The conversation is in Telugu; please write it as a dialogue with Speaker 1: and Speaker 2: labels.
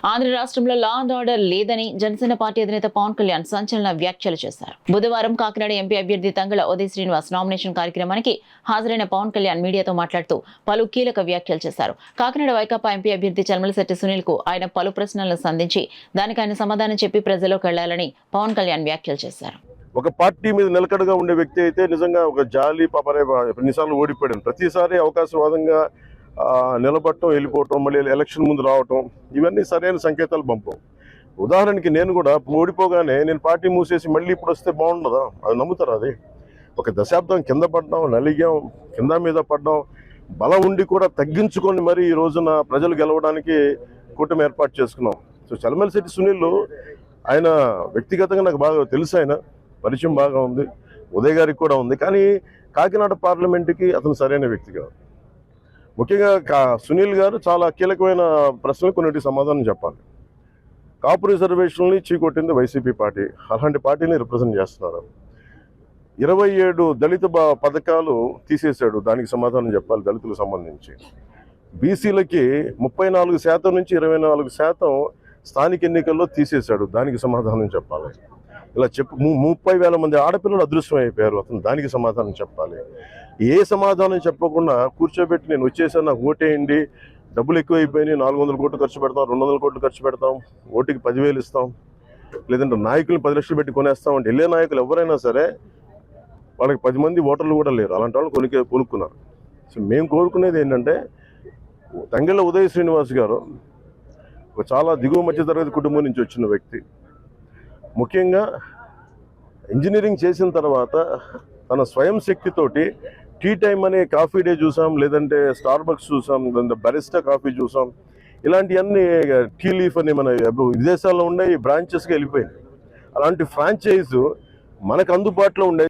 Speaker 1: ఆంధ్ర రాష్ట్రంలో లా అండ్ ఆర్డర్ లేదని జనసేన పార్టీ అధినేత పవన్ కళ్యాణ్ సంచలన వ్యాఖ్యలు చేశారు. బుధవారం కాకినాడ ఎంపీ అభ్యర్థి తంగళ ఉదయ్ శ్రీనివాస్ నామినేషన్ కార్యక్రమానికి హాజరైన పవన్ కళ్యాణ్ మీడియాతో మాట్లాడుతూ పలు కీలక వ్యాఖ్యలు చేశారు. కాకినాడ వైకాపా ఎంపీ అభ్యర్థి చల్మలశెట్టి సునీల్ కు ఆయన పలు ప్రశ్నలను సంధించి దానికి ఆయన సమాధానం చెప్పి ప్రజల్లోకి వెళ్లాలని పవన్ కళ్యాణ్ వ్యాఖ్యలు చేశారు.
Speaker 2: ఒక పార్టీ మీద నిలకడగా ఉండే వ్యక్తి అయితే నిజంగా ఒక జాలి పాపరే ఎన్నిసార్లు ఓడిపోయాడు. ప్రతిసారి అవకాశవాదంగా నిలబడటం, వెళ్ళిపోవటం, మళ్ళీ ఎలక్షన్ ముందు రావటం, ఇవన్నీ సరైన సంకేతాలు పంపం. ఉదాహరణకి నేను కూడా ఓడిపోగానే నేను పార్టీ మూసేసి మళ్ళీ ఇప్పుడు వస్తే బాగుండదా? అది నమ్ముతారు? అది ఒక దశాబ్దం కింద పడ్డాం, నలిగాం, కింద మీద పడ్డాం, బలం ఉండి కూడా తగ్గించుకొని మరి ఈ రోజున ప్రజలు గెలవడానికి కూటమి ఏర్పాటు చేసుకున్నాం. సో చల్మలశెట్టి సునీల్ ఆయన వ్యక్తిగతంగా నాకు బాగా తెలుసు, ఆయన పరిచయం బాగా ఉంది, ఉదయ్ గారికి కూడా ఉంది. కానీ కాకినాడ పార్లమెంటుకి అతను సరైన వ్యక్తి కాదు. ముఖ్యంగా సునీల్ గారు చాలా కీలకమైన ప్రశ్నలు కొన్నిటికి సమాధానం చెప్పాలి. కాపు రిజర్వేషన్ని చీకొట్టింది వైసీపీ పార్టీ, అలాంటి పార్టీని రిప్రజెంట్ చేస్తున్నారు. 27 దళిత పథకాలు తీసేశాడు, దానికి సమాధానం చెప్పాలి. దళితులకు సంబంధించి బీసీలకి 34% నుంచి 24% స్థానిక ఎన్నికల్లో తీసేశాడు, దానికి సమాధానం చెప్పాలి. ఇలా 30,000 మంది ఆడపిల్లలు అదృశ్యం అయిపోయారు, అతను దానికి సమాధానం చెప్పాలి. ఏ సమాధానం చెప్పకుండా కూర్చోబెట్టి నేను వచ్చేసాను, నాకు ఓటేయండి, డబ్బులు ఎక్కువైపోయినాయి, 400 కోట్లు ఖర్చు పెడతాం, 200 కోట్లు ఖర్చు పెడతాం, ఓటుకి 10,000 ఇస్తాం, లేదంటే నాయకులను 10 లక్షలు పెట్టి కొనేస్తాం అంటే వెళ్ళే నాయకులు ఎవరైనా సరే వాళ్ళకి 10 మంది ఓటర్లు కూడా లేరు, అలాంటి వాళ్ళు కొనుక్కున్నారు. సో మేము కోరుకునేది ఏంటంటే తంగెళ్ళ ఉదయ్ శ్రీనివాస్ గారు ఒక చాలా దిగువ మధ్యతరగతి కుటుంబం నుంచి వచ్చిన వ్యక్తి. ముఖ్యంగా ఇంజనీరింగ్ చేసిన తర్వాత తన స్వయం శక్తితోటి టీ టైమ్ అనే కాఫీ డే చూసాం, లేదంటే స్టార్ బక్స్ చూసాం, లేదంటే బరిస్టా కాఫీ చూసాం, ఇలాంటివన్నీ టీ లీఫ్ అని మన విదేశాల్లో ఉండే బ్రాంచెస్గా వెళ్ళిపోయింది. అలాంటి ఫ్రాంచైజ్ మనకు అందుబాటులో ఉండే